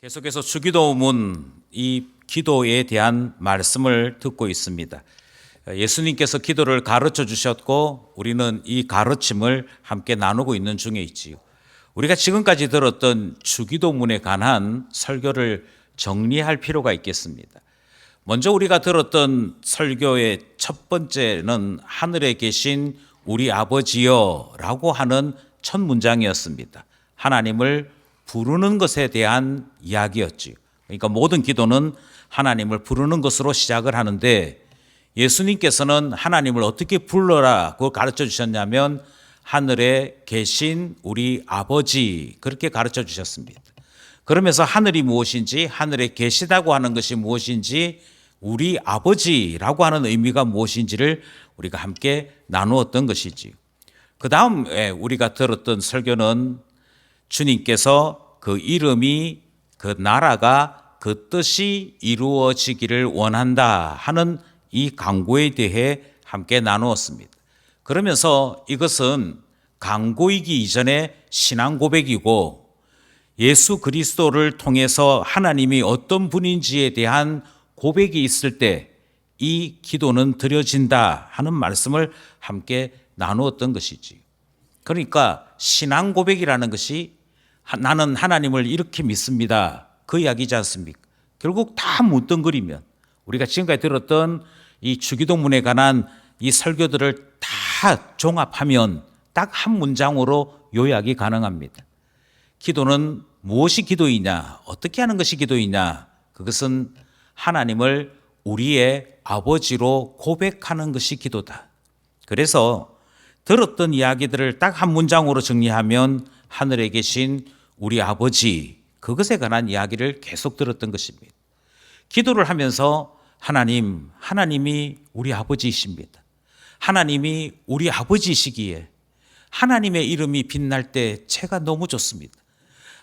계속해서 주기도문 이 기도에 대한 말씀을 듣고 있습니다. 예수님께서 기도를 가르쳐 주셨고 우리는 이 가르침을 함께 나누고 있는 중에 있지요. 우리가 지금까지 들었던 주기도문에 관한 설교를 정리할 필요가 있겠습니다. 먼저 우리가 들었던 설교의 첫 번째는 하늘에 계신 우리 아버지여라고 하는 첫 문장이었습니다. 하나님을 부르는 것에 대한 이야기였지요. 그러니까 모든 기도는 하나님을 부르는 것으로 시작을 하는데 예수님께서는 하나님을 어떻게 불러라고 가르쳐 주셨냐면 하늘에 계신 우리 아버지 그렇게 가르쳐 주셨습니다. 그러면서 하늘이 무엇인지 하늘에 계시다고 하는 것이 무엇인지 우리 아버지라고 하는 의미가 무엇인지를 우리가 함께 나누었던 것이지요. 그 다음에 우리가 들었던 설교는 주님께서 그 이름이 그 나라가 그 뜻이 이루어지기를 원한다 하는 이 간구에 대해 함께 나누었습니다. 그러면서 이것은 간구이기 이전에 신앙 고백이고 예수 그리스도를 통해서 하나님이 어떤 분인지에 대한 고백이 있을 때 이 기도는 드려진다 하는 말씀을 함께 나누었던 것이지. 그러니까 신앙 고백이라는 것이 나는 하나님을 이렇게 믿습니다. 그 이야기지 않습니까? 결국 다 묻덩거리면 우리가 지금까지 들었던 이 주기도문에 관한 이 설교들을 다 종합하면 딱 한 문장으로 요약이 가능합니다. 기도는 무엇이 기도이냐? 어떻게 하는 것이 기도이냐? 그것은 하나님을 우리의 아버지로 고백하는 것이 기도다. 그래서 들었던 이야기들을 딱 한 문장으로 정리하면 하늘에 계신 우리 아버지 그것에 관한 이야기를 계속 들었던 것입니다. 기도를 하면서 하나님이 우리 아버지이십니다. 하나님이 우리 아버지이시기에 하나님의 이름이 빛날 때 제가 너무 좋습니다.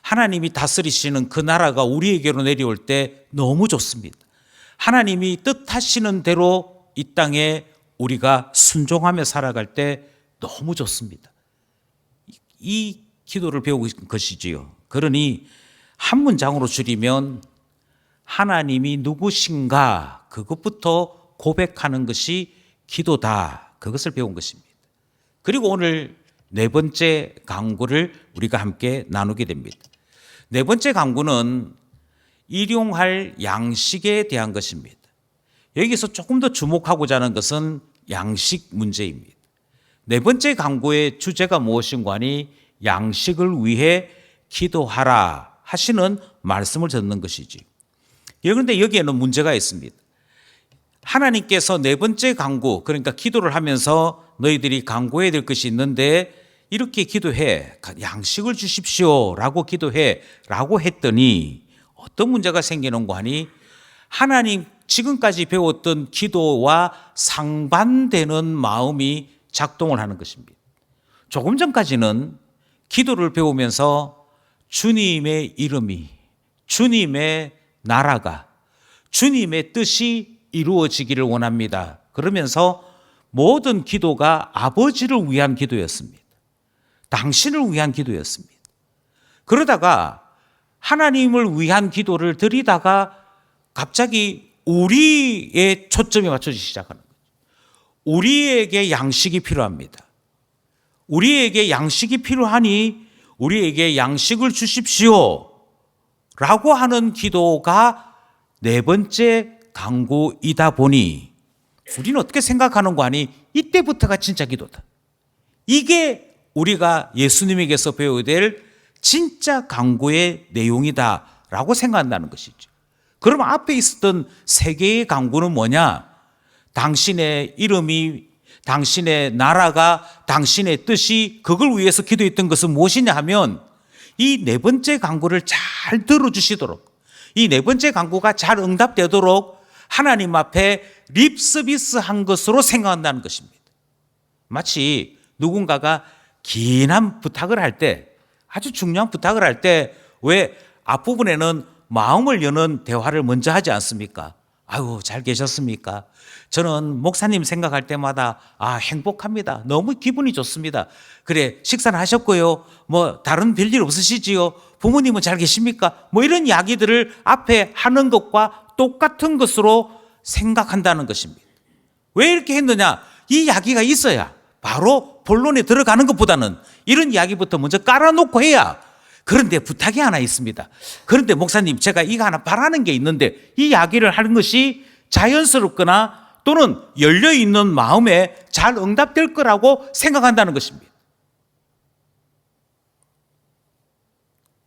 하나님이 다스리시는 그 나라가 우리에게로 내려올 때 너무 좋습니다. 하나님이 뜻하시는 대로 이 땅에 우리가 순종하며 살아갈 때 너무 좋습니다. 이 기도를 배우고 있는 것이지요. 그러니 한 문장으로 줄이면 하나님이 누구신가 그것부터 고백하는 것이 기도다. 그것을 배운 것입니다. 그리고 오늘 네 번째 간구를 우리가 함께 나누게 됩니다. 네 번째 간구는 일용할 양식에 대한 것입니다. 여기서 조금 더 주목하고자 하는 것은 양식 문제입니다. 네 번째 간구의 주제가 무엇인가 하니 양식을 위해 기도하라 하시는 말씀을 듣는 것이지. 그런데 여기에는 문제가 있습니다. 하나님께서 네 번째 간구, 그러니까 기도를 하면서 너희들이 간구해야 될 것이 있는데 이렇게 기도해, 양식을 주십시오 라고 기도해 라고 했더니 어떤 문제가 생기는가 하니 하나님 지금까지 배웠던 기도와 상반되는 마음이 작동을 하는 것입니다. 조금 전까지는 기도를 배우면서 주님의 이름이, 주님의 나라가, 주님의 뜻이 이루어지기를 원합니다. 그러면서 모든 기도가 아버지를 위한 기도였습니다. 당신을 위한 기도였습니다. 그러다가 하나님을 위한 기도를 드리다가 갑자기 우리의 초점이 맞춰지기 시작하는 거죠. 우리에게 양식이 필요합니다. 우리에게 양식이 필요하니 우리에게 양식을 주십시오 라고 하는 기도가 네 번째 간구이다 보니 우리는 어떻게 생각하는가 하니 이때부터가 진짜 기도다. 이게 우리가 예수님에게서 배워야 될 진짜 간구의 내용이다 라고 생각한다는 것이죠. 그럼 앞에 있었던 세 개의 간구는 뭐냐? 당신의 이름이, 당신의 나라가, 당신의 뜻이 그걸 위해서 기도했던 것은 무엇이냐 하면 이 네 번째 간구를 잘 들어주시도록 이 네 번째 간구가 잘 응답되도록 하나님 앞에 립서비스한 것으로 생각한다는 것입니다. 마치 누군가가 긴 부탁을 할 때, 아주 중요한 부탁을 할 때 왜 앞부분에는 마음을 여는 대화를 먼저 하지 않습니까? 아유, 잘 계셨습니까? 저는 목사님 생각할 때마다 행복합니다. 너무 기분이 좋습니다. 그래, 식사는 하셨고요. 뭐 다른 별일 없으시지요? 부모님은 잘 계십니까? 뭐 이런 이야기들을 앞에 하는 것과 똑같은 것으로 생각한다는 것입니다. 왜 이렇게 했느냐? 이 이야기가 있어야 바로 본론에 들어가는 것보다는 이런 이야기부터 먼저 깔아놓고 해야. 그런데 부탁이 하나 있습니다. 그런데 목사님, 제가 이거 하나 바라는 게 있는데 이 이야기를 하는 것이 자연스럽거나 또는 열려있는 마음에 잘 응답될 거라고 생각한다는 것입니다.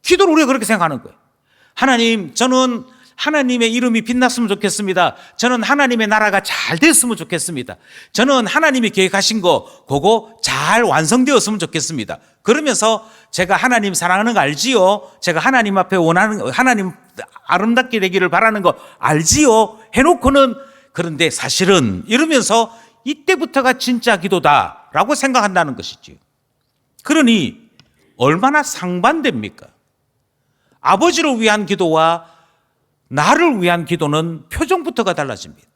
기도를 우리가 그렇게 생각하는 거예요. 하나님, 저는 하나님의 이름이 빛났으면 좋겠습니다. 저는 하나님의 나라가 잘 됐으면 좋겠습니다. 저는 하나님이 계획하신 거 그거 잘 완성되었으면 좋겠습니다. 그러면서 제가 하나님 사랑하는 거 알지요? 제가 하나님 앞에 원하는, 하나님 아름답게 되기를 바라는 거 알지요? 해놓고는 그런데 사실은 이러면서 이때부터가 진짜 기도다라고 생각한다는 것이지요. 그러니 얼마나 상반됩니까? 아버지를 위한 기도와 나를 위한 기도는 표정부터가 달라집니다.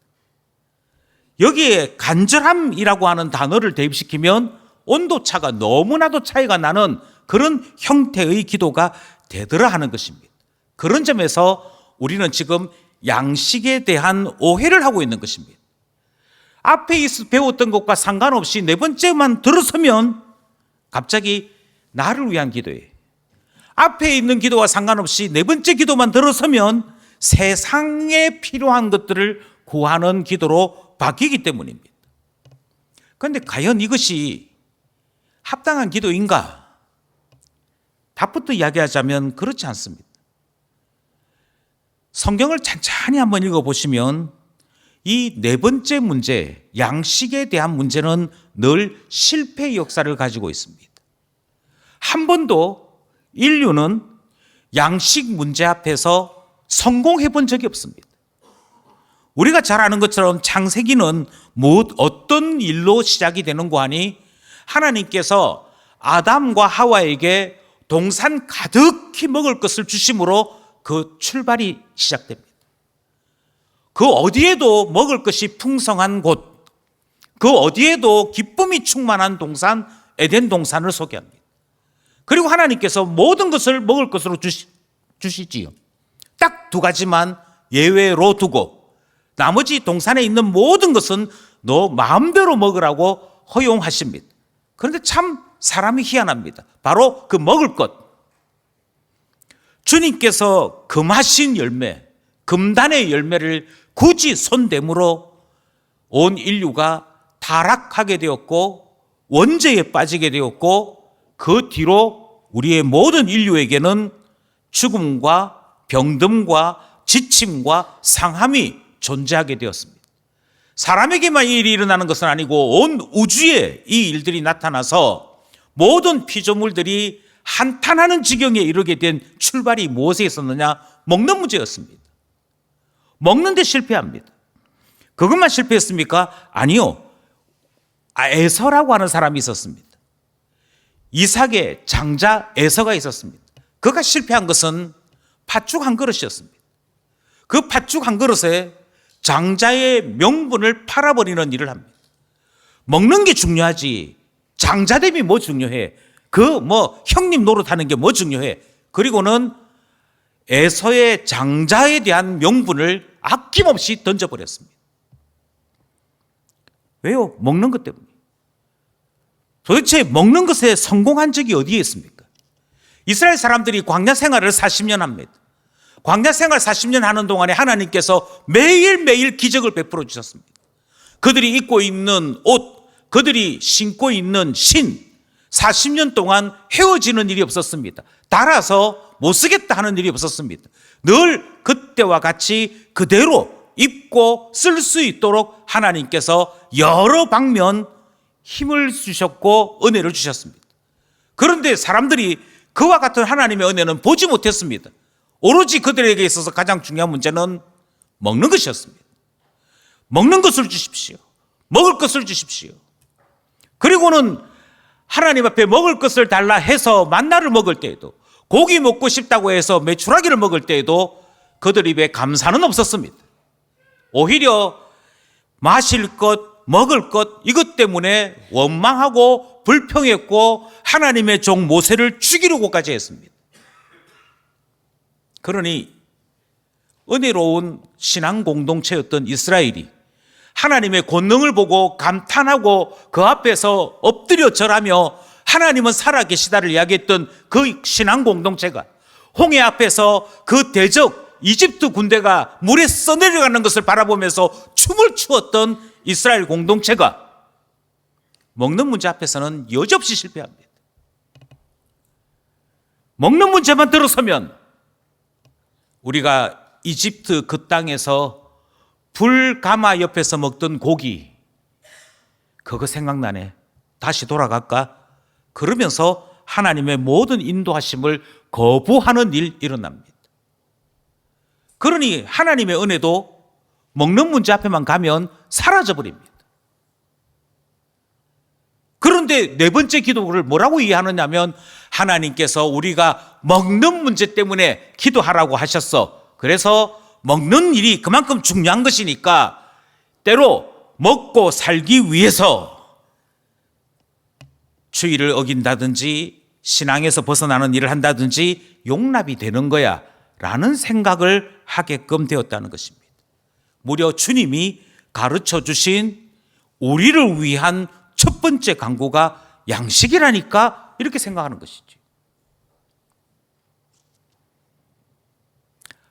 여기에 간절함이라고 하는 단어를 대입시키면 온도차가 너무나도 차이가 나는 그런 형태의 기도가 되더라 하는 것입니다. 그런 점에서 우리는 지금 양식에 대한 오해를 하고 있는 것입니다. 앞에 배웠던 것과 상관없이 네 번째만 들어서면 갑자기 나를 위한 기도예요. 앞에 있는 기도와 상관없이 네 번째 기도만 들어서면 세상에 필요한 것들을 구하는 기도로 바뀌기 때문입니다. 그런데 과연 이것이 합당한 기도인가? 답부터 이야기하자면 그렇지 않습니다. 성경을 찬찬히 한번 읽어보시면 이 네 번째 문제, 양식에 대한 문제는 늘 실패의 역사를 가지고 있습니다. 한 번도 인류는 양식 문제 앞에서 성공해 본 적이 없습니다. 우리가 잘 아는 것처럼 창세기는 어떤 일로 시작이 되는고 하니 하나님께서 아담과 하와에게 동산 가득히 먹을 것을 주심으로 그 출발이 시작됩니다. 그 어디에도 먹을 것이 풍성한 곳, 그 어디에도 기쁨이 충만한 동산, 에덴 동산을 소개합니다. 그리고 하나님께서 모든 것을 먹을 것으로 주시지요. 딱 두 가지만 예외로 두고 나머지 동산에 있는 모든 것은 너 마음대로 먹으라고 허용하십니다. 그런데 참 사람이 희한합니다. 바로 그 먹을 것. 주님께서 금하신 열매, 금단의 열매를 굳이 손대므로 온 인류가 타락하게 되었고 원죄에 빠지게 되었고 그 뒤로 우리의 모든 인류에게는 죽음과 병듦과 지침과 상함이 존재하게 되었습니다. 사람에게만 이 일이 일어나는 것은 아니고 온 우주에 이 일들이 나타나서 모든 피조물들이 한탄하는 지경에 이르게 된 출발이 무엇에 있었느냐? 먹는 문제였습니다. 먹는데 실패합니다. 그것만 실패했습니까? 아니요. 에서라고 하는 사람이 있었습니다. 이삭의 장자 에서가 있었습니다. 그가 실패한 것은 팥죽 한 그릇이었습니다. 그 팥죽 한 그릇에 장자의 명분을 팔아버리는 일을 합니다. 먹는 게 중요하지 장자됨이 뭐 중요해? 형님 노릇하는 게 뭐 중요해? 그리고는 에서의 장자에 대한 명분을 아낌없이 던져버렸습니다. 왜요? 먹는 것 때문에. 도대체 먹는 것에 성공한 적이 어디에 있습니까? 이스라엘 사람들이 광야 생활을 40년 합니다. 광야 생활 40년 하는 동안에 하나님께서 매일매일 기적을 베풀어 주셨습니다. 그들이 입고 있는 옷, 그들이 신고 있는 신, 40년 동안 헤어지는 일이 없었습니다. 달아서 못 쓰겠다 하는 일이 없었습니다. 늘 그때와 같이 그대로 입고 쓸 수 있도록 하나님께서 여러 방면 힘을 주셨고 은혜를 주셨습니다. 그런데 사람들이 그와 같은 하나님의 은혜는 보지 못했습니다. 오로지 그들에게 있어서 가장 중요한 문제는 먹는 것이었습니다. 먹는 것을 주십시오. 먹을 것을 주십시오. 그리고는 하나님 앞에 먹을 것을 달라 해서 만나를 먹을 때에도, 고기 먹고 싶다고 해서 메추라기를 먹을 때에도 그들 입에 감사는 없었습니다. 오히려 마실 것, 먹을 것 이것 때문에 원망하고 불평했고 하나님의 종 모세를 죽이려고까지 했습니다. 그러니 은혜로운 신앙 공동체였던 이스라엘이 하나님의 권능을 보고 감탄하고 그 앞에서 엎드려 절하며 하나님은 살아계시다를 이야기했던 그 신앙 공동체가 홍해 앞에서 그 대적 이집트 군대가 물에 써내려가는 것을 바라보면서 춤을 추었던 이스라엘 공동체가 먹는 문제 앞에서는 여지없이 실패합니다. 먹는 문제만 들어서면 우리가 이집트 그 땅에서 불가마 옆에서 먹던 고기 그거 생각나네. 다시 돌아갈까? 그러면서 하나님의 모든 인도하심을 거부하는 일 일어납니다. 그러니 하나님의 은혜도 먹는 문제 앞에만 가면 사라져버립니다. 그런데 네 번째 기도를 뭐라고 이해하느냐면 하나님께서 우리가 먹는 문제 때문에 기도하라고 하셨어. 그래서 먹는 일이 그만큼 중요한 것이니까 때로 먹고 살기 위해서 주의를 어긴다든지 신앙에서 벗어나는 일을 한다든지 용납이 되는 거야 라는 생각을 하게끔 되었다는 것입니다. 무려 주님이 가르쳐 주신 우리를 위한 첫 번째 강구가 양식이라니까 이렇게 생각하는 것이지.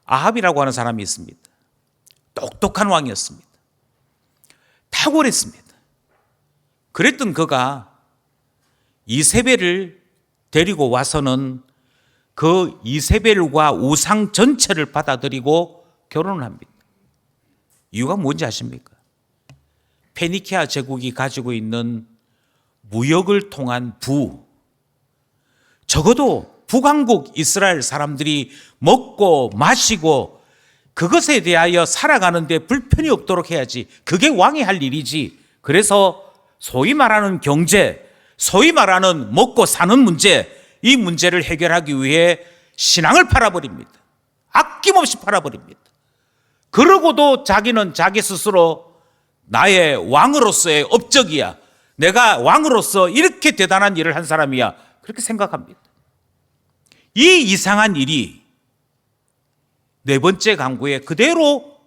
아합이라고 하는 사람이 있습니다. 똑똑한 왕이었습니다. 탁월했습니다. 그랬던 그가 이세벨을 데리고 와서는 그 이세벨과 우상 전체를 받아들이고 결혼을 합니다. 이유가 뭔지 아십니까? 페니키아 제국이 가지고 있는 무역을 통한 적어도 북왕국 이스라엘 사람들이 먹고 마시고 그것에 대하여 살아가는데 불편이 없도록 해야지. 그게 왕이 할 일이지. 그래서 소위 말하는 경제, 소위 말하는 먹고 사는 문제, 이 문제를 해결하기 위해 신앙을 팔아버립니다. 아낌없이 팔아버립니다. 그러고도 자기는 자기 스스로 나의 왕으로서의 업적이야. 내가 왕으로서 이렇게 대단한 일을 한 사람이야. 그렇게 생각합니다. 이 이상한 일이 네 번째 강구에 그대로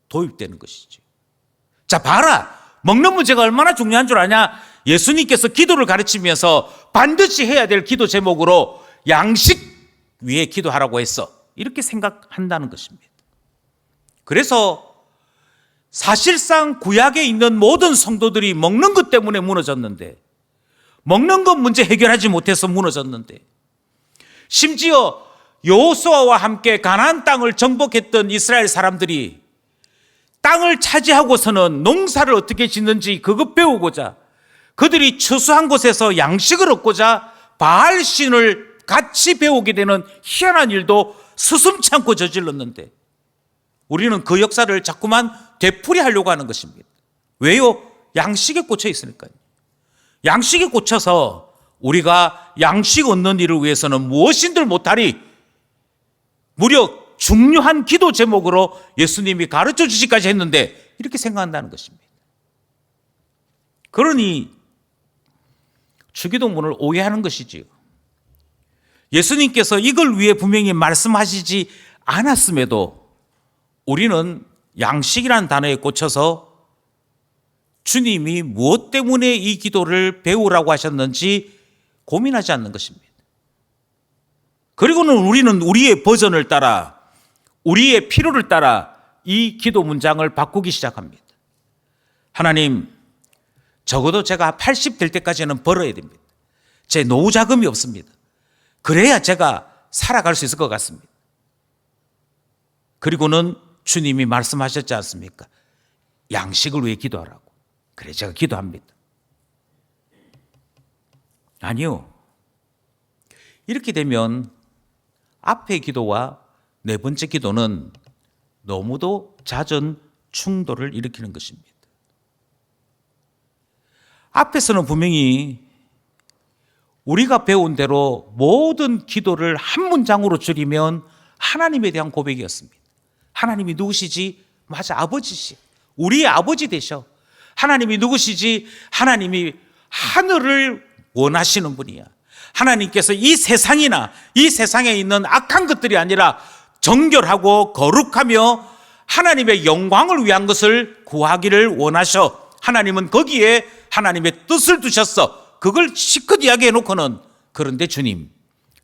도입되는 것이죠. 자, 봐라. 먹는 문제가 얼마나 중요한 줄 아냐? 예수님께서 기도를 가르치면서 반드시 해야 될 기도 제목으로 양식 위에 기도하라고 했어. 이렇게 생각한다는 것입니다. 그래서 사실상 구약에 있는 모든 성도들이 먹는 것 때문에 무너졌는데, 먹는 것 문제 해결하지 못해서 무너졌는데, 심지어 여호수아와 함께 가나안 땅을 정복했던 이스라엘 사람들이 땅을 차지하고서는 농사를 어떻게 짓는지 그것 배우고자 그들이 처수한 곳에서 양식을 얻고자 바알신을 같이 배우게 되는 희한한 일도 스승치 않고 저질렀는데 우리는 그 역사를 자꾸만 되풀이하려고 하는 것입니다. 왜요? 양식에 꽂혀 있으니까요. 양식에 꽂혀서 우리가 양식 얻는 일을 위해서는 무엇인들 못하리, 무려 중요한 기도 제목으로 예수님이 가르쳐 주시기까지 했는데 이렇게 생각한다는 것입니다. 그러니 주기도문을 오해하는 것이지요. 예수님께서 이걸 위해 분명히 말씀하시지 않았음에도 우리는 양식이라는 단어에 꽂혀서 주님이 무엇 때문에 이 기도를 배우라고 하셨는지 고민하지 않는 것입니다. 그리고는 우리는 우리의 버전을 따라, 우리의 필요를 따라 이 기도 문장을 바꾸기 시작합니다. 하나님, 적어도 제가 80 될 때까지는 벌어야 됩니다. 제 노후 자금이 없습니다. 그래야 제가 살아갈 수 있을 것 같습니다. 그리고는 주님이 말씀하셨지 않습니까? 양식을 위해 기도하라고. 그래, 제가 기도합니다. 아니요. 이렇게 되면 앞의 기도와 네 번째 기도는 너무도 잦은 충돌을 일으키는 것입니다. 앞에서는 분명히 우리가 배운 대로 모든 기도를 한 문장으로 줄이면 하나님에 대한 고백이었습니다. 하나님이 누구시지? 맞아, 아버지시. 우리의 아버지 되셔. 하나님이 누구시지? 하나님이 하늘을 원하시는 분이야. 하나님께서 이 세상이나 이 세상에 있는 악한 것들이 아니라 정결하고 거룩하며 하나님의 영광을 위한 것을 구하기를 원하셔. 하나님은 거기에 하나님의 뜻을 두셨어. 그걸 시컷 이야기해 놓고는, 그런데 주님,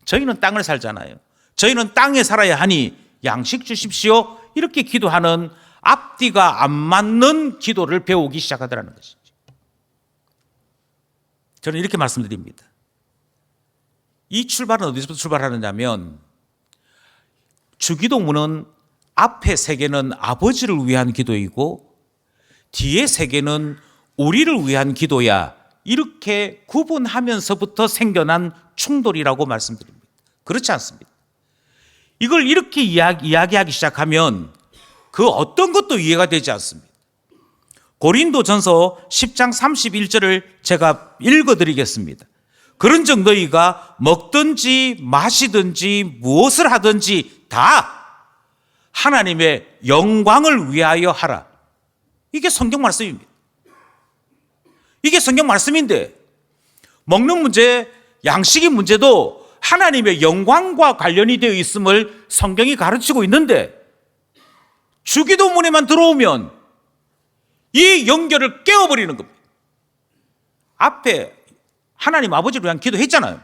저희는 땅을 살잖아요. 저희는 땅에 살아야 하니 양식 주십시오. 이렇게 기도하는 앞뒤가 안 맞는 기도를 배우기 시작하더라는 것이죠. 저는 이렇게 말씀드립니다. 이 출발은 어디서부터 출발하느냐면, 주기도문은 앞에 세 개는 아버지를 위한 기도이고 뒤에 세 개는 우리를 위한 기도야, 이렇게 구분하면서부터 생겨난 충돌이라고 말씀드립니다. 그렇지 않습니다. 이걸 이렇게 이야기하기 시작하면 그 어떤 것도 이해가 되지 않습니다. 고린도전서 10장 31절을 제가 읽어드리겠습니다. 그런즉 너희가 먹든지 마시든지 무엇을 하든지 다 하나님의 영광을 위하여 하라. 이게 성경 말씀입니다. 이게 성경 말씀인데, 먹는 문제, 양식의 문제도 하나님의 영광과 관련이 되어 있음을 성경이 가르치고 있는데, 주기도문에만 들어오면 이 연결을 깨워버리는 겁니다. 앞에 하나님 아버지를 위한 기도했잖아요.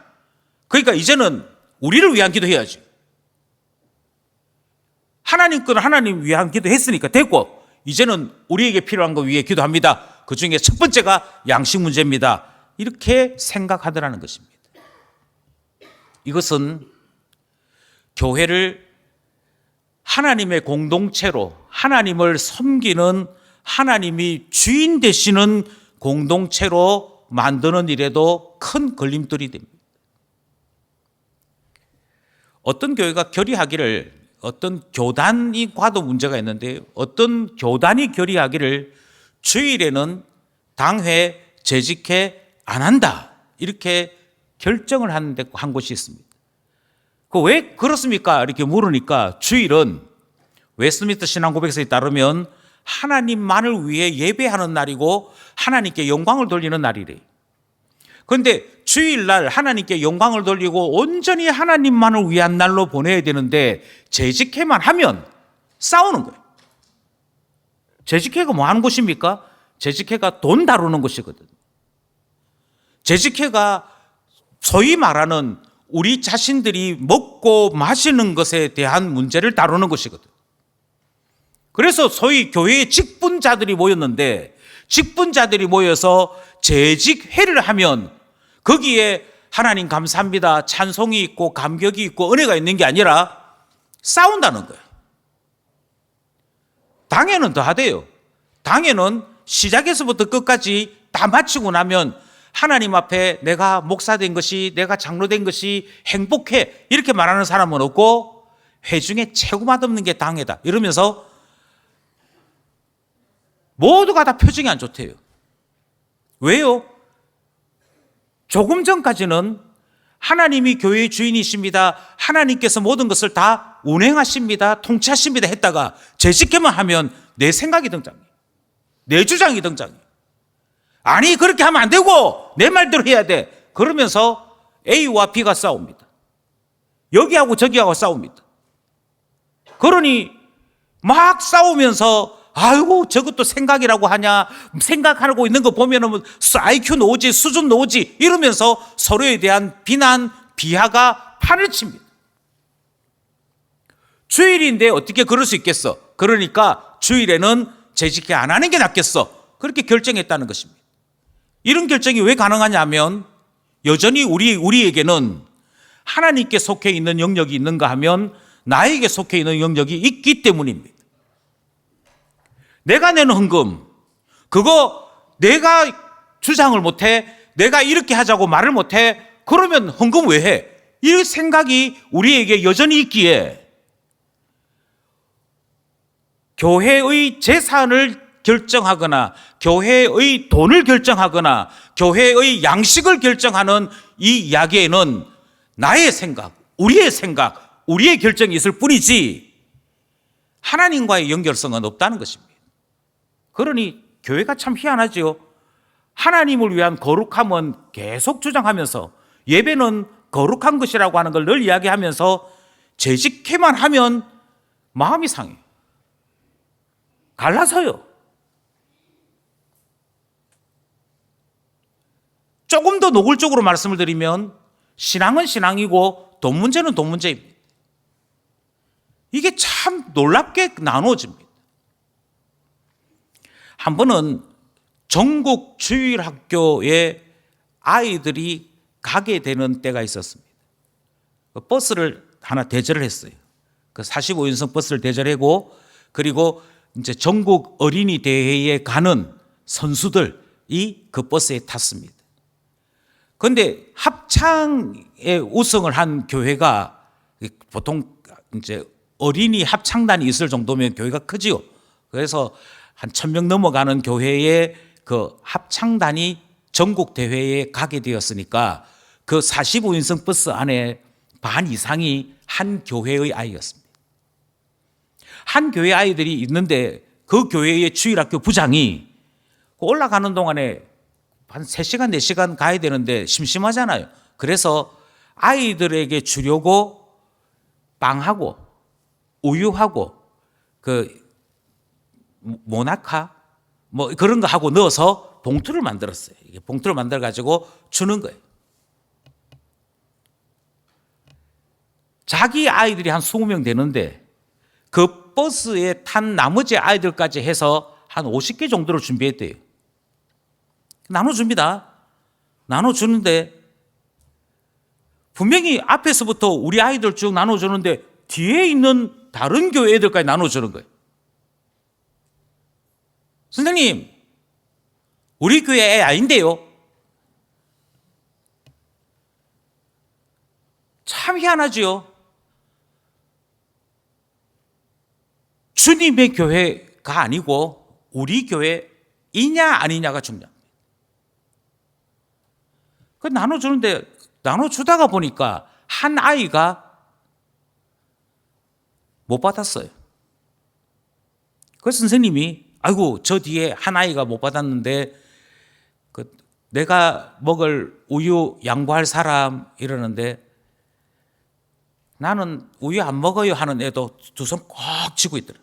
그러니까 이제는 우리를 위한 기도해야지. 하나님 거는 하나님 위한 기도했으니까 됐고, 이제는 우리에게 필요한 거 위해 기도합니다. 그 중에 첫 번째가 양식 문제입니다. 이렇게 생각하더라는 것입니다. 이것은 교회를 하나님의 공동체로, 하나님을 섬기는, 하나님이 주인 되시는 공동체로 만드는 일에도 큰 걸림돌이 됩니다. 어떤 교회가 결의하기를, 어떤 교단이 과도 문제가 있는데, 어떤 교단이 결의하기를 주일에는 당회 재직회 안 한다, 이렇게 결정을 한 곳이 있습니다. 그 왜 그렇습니까? 이렇게 물으니까, 주일은 웨스트민스터 신앙고백서에 따르면 하나님만을 위해 예배하는 날이고 하나님께 영광을 돌리는 날이래. 그런데 주일날 하나님께 영광을 돌리고 온전히 하나님만을 위한 날로 보내야 되는데, 재직회만 하면 싸우는 거예요. 재직회가 뭐 하는 곳입니까? 재직회가 돈 다루는 곳이거든요. 재직회가 소위 말하는 우리 자신들이 먹고 마시는 것에 대한 문제를 다루는 것이거든요. 그래서 소위 교회의 직분자들이 모였는데, 직분자들이 모여서 재직회를 하면 거기에 하나님 감사합니다, 찬송이 있고 감격이 있고 은혜가 있는 게 아니라 싸운다는 거예요. 당회는 더 하대요. 당회는 시작에서부터 끝까지 다 마치고 나면 하나님 앞에 내가 목사 된 것이, 내가 장로 된 것이 행복해, 이렇게 말하는 사람은 없고, 회 중에 최고 맛없는 게 당회다 이러면서 모두가 다 표정이 안 좋대요. 왜요? 조금 전까지는 하나님이 교회의 주인이십니다, 하나님께서 모든 것을 다 운행하십니다, 통치하십니다 했다가 재직회만 하면 내 생각이 등장해요. 내 주장이 등장해요. 아니, 그렇게 하면 안 되고 내 말대로 해야 돼. 그러면서 A와 B가 싸웁니다. 여기하고 저기하고 싸웁니다. 그러니 막 싸우면서, 아이고 저것도 생각이라고 하냐, 생각하고 있는 거 보면은 IQ 노지, 수준 노지, 이러면서 서로에 대한 비난, 비하가 판을 칩니다. 주일인데 어떻게 그럴 수 있겠어? 그러니까 주일에는 재직회 안 하는 게 낫겠어, 그렇게 결정했다는 것입니다. 이런 결정이 왜 가능하냐면, 여전히 우리에게는 하나님께 속해 있는 영역이 있는가 하면 나에게 속해 있는 영역이 있기 때문입니다. 내가 내는 헌금, 그거 내가 주장을 못해, 내가 이렇게 하자고 말을 못해, 그러면 헌금 왜 해? 이 생각이 우리에게 여전히 있기에 교회의 재산을 결정하거나 교회의 돈을 결정하거나 교회의 양식을 결정하는 이 하나님과의 연결성은 없다는 것입니다. 그러니 교회가 참 희한하지요. 하나님을 위한 거룩함은 계속 주장하면서 예배는 거룩한 것이라고 하는 걸 늘 이야기하면서 재직회만 하면 마음이 상해요. 갈라서요. 조금 더 노골적으로 말씀을 드리면 신앙은 신앙이고 돈 문제는 돈 문제입니다. 이게 참 놀랍게 나누어집니다. 한 번은 전국 주일학교에 아이들이 가게 되는 때가 있었습니다. 버스를 하나 대절을 했어요. 그 45인승 버스를 대절하고 그리고 이제 전국 어린이 대회에 가는 선수들이 그 버스에 탔습니다. 그런데 합창에 우승을 한 교회가 보통 이제 어린이 합창단이 있을 정도면 교회가 크지요. 그래서 한 1,000명 넘어가는 교회에 그 합창단이 전국 대회에 가게 되었으니까 그 45인승 버스 안에 반 이상이 한 교회의 아이였습니다. 한 교회 아이들이 있는데 그 교회의 주일학교 부장이 올라가는 동안에 한 3시간, 4시간 가야 되는데 심심하잖아요. 그래서 아이들에게 주려고 빵하고 우유하고 그 모나카 뭐 그런 거 하고 넣어서 봉투를 만들었어요. 이게 봉투를 만들어 가지고 주는 거예요. 자기 아이들이 한 20명 되는데 그 버스에 탄 나머지 아이들까지 해서 한 50개 정도를 준비했대요. 나눠줍니다. 나눠주는데 분명히 앞에서부터 우리 아이들 쭉 나눠주는데 뒤에 있는 다른 교회 애들까지 나눠주는 거예요. 선생님, 우리 교회 애 아닌데요. 참 희한하지요. 주님의 교회가 아니고 우리 교회이냐 아니냐가 중요합니다. 그 나눠주는데 나눠주다가 보니까 한 아이가 못 받았어요. 그래서 선생님이 아이고 저 뒤에 한 아이가 못 받았는데 그 내가 먹을 우유 양보할 사람 이러는데 나는 우유 안 먹어요 하는 애도 두 손 꼭 쥐고 있더라.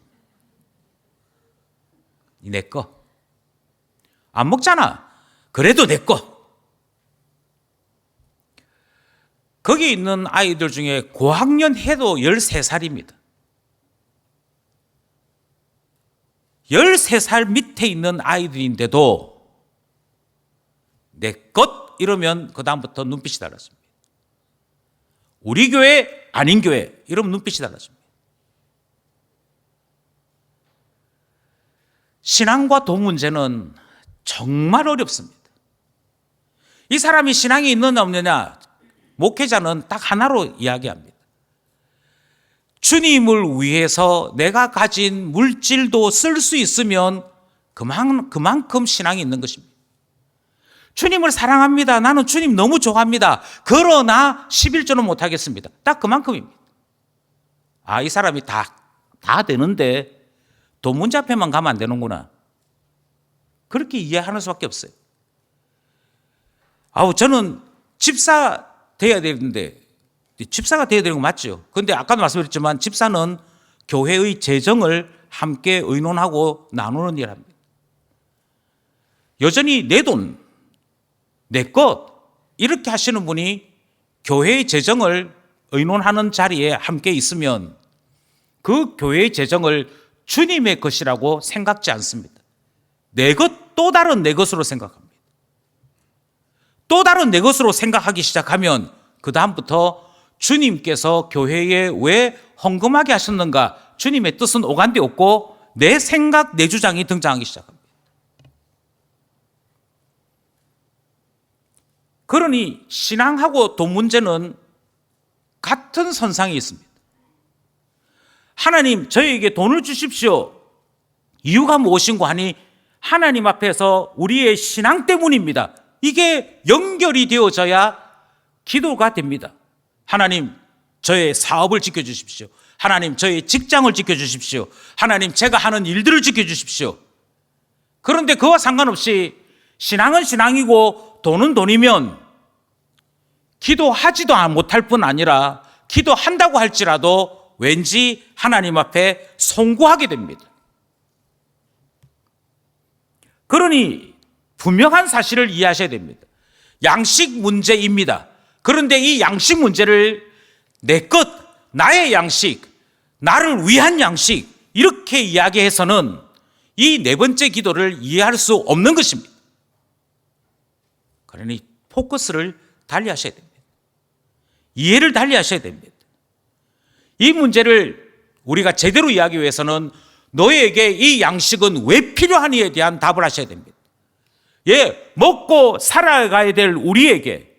내 거. 안 먹잖아. 그래도 내 거. 거기 있는 아이들 중에 고학년 해도 13살입니다. 13살 밑에 있는 아이들인데도 내 것 이러면 그 다음부터 눈빛이 달랐습니다. 우리 교회 아닌 교회 이러면 눈빛이 달랐습니다. 신앙과 돈 문제는 정말 어렵습니다. 이 사람이 신앙이 있느냐 없느냐 목회자는 딱 하나로 이야기합니다. 주님을 위해서 내가 가진 물질도 쓸 수 있으면 그만큼 신앙이 있는 것입니다. 주님을 사랑합니다. 나는 주님 너무 좋아합니다. 그러나 11조는 못하겠습니다. 딱 그만큼입니다. 아, 이 사람이 다 되는데 돈 문제 앞에만 가면 안 되는구나. 그렇게 이해하는 수밖에 없어요. 저는 집사 돼야 되는데 집사가 돼야 되는 거 맞죠? 그런데 아까도 말씀드렸지만 집사는 교회의 재정을 함께 의논하고 나누는 일을 합니다. 여전히 내 돈, 내 것 이렇게 하시는 분이 교회의 재정을 의논하는 자리에 함께 있으면 그 교회의 재정을 주님의 것이라고 생각지 않습니다. 내 것, 또 다른 내 것으로 생각합니다. 또 다른 내 것으로 생각하기 시작하면 그 다음부터 주님께서 교회에 왜 헌금하게 하셨는가, 주님의 뜻은 오간데 없고 내 생각, 내 주장이 등장하기 시작합니다. 그러니 신앙하고 돈 문제는 같은 선상에 있습니다. 하나님 저에게 돈을 주십시오. 이유가 무엇인고 하니 하나님 앞에서 우리의 신앙 때문입니다. 이게 연결이 되어져야 기도가 됩니다. 하나님 저의 사업을 지켜주십시오. 하나님 저희 직장을 지켜주십시오. 하나님 제가 하는 일들을 지켜주십시오. 그런데 그와 상관없이 신앙은 신앙이고 돈은 돈이면 기도하지도 못할 뿐 아니라 기도한다고 할지라도 왠지 하나님 앞에 송구하게 됩니다. 그러니 분명한 사실을 이해하셔야 됩니다. 양식 문제입니다. 그런데 이 양식 문제를 내 것, 나의 양식, 나를 위한 양식 이렇게 이야기해서는 이 네 번째 기도를 이해할 수 없는 것입니다. 그러니 포커스를 달리하셔야 됩니다. 이해를 달리하셔야 됩니다. 이 문제를 우리가 제대로 이해하기 위해서는 너에게 이 양식은 왜 필요하니에 대한 답을 하셔야 됩니다. 예, 먹고 살아가야 될 우리에게